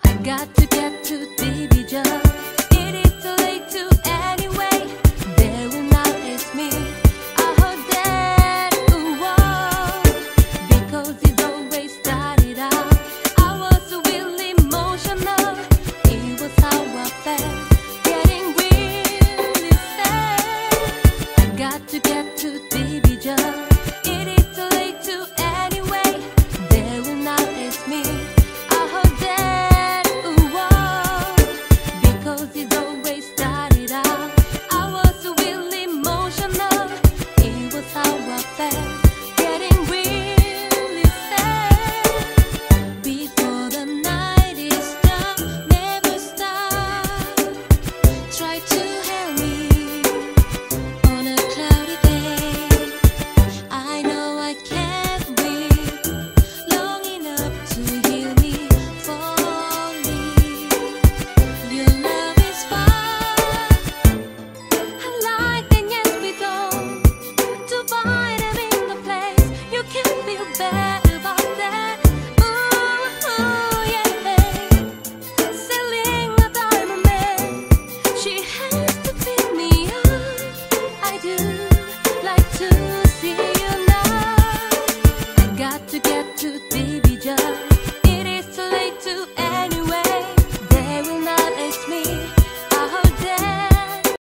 I got to get to Division. It is too late to anyway. They will not ask me. I heard that because it always started out. I was really emotional. It was how I felt, getting really sad. I got to get to Division. It is too late to anyway. They will not ask me. I heard that because it always started out. I was really emotional. It was how I felt, getting really sad. Before the night is done, never stop. Try to help me on a cloudy day. I know I can't wait long enough to heal me falling. Your love is far. I like and yes we go to find him in the place. You can feel bad about that. Ooh, yeah. Selling a diamond man. She has to pick me up. I do like to see you now. I got to get to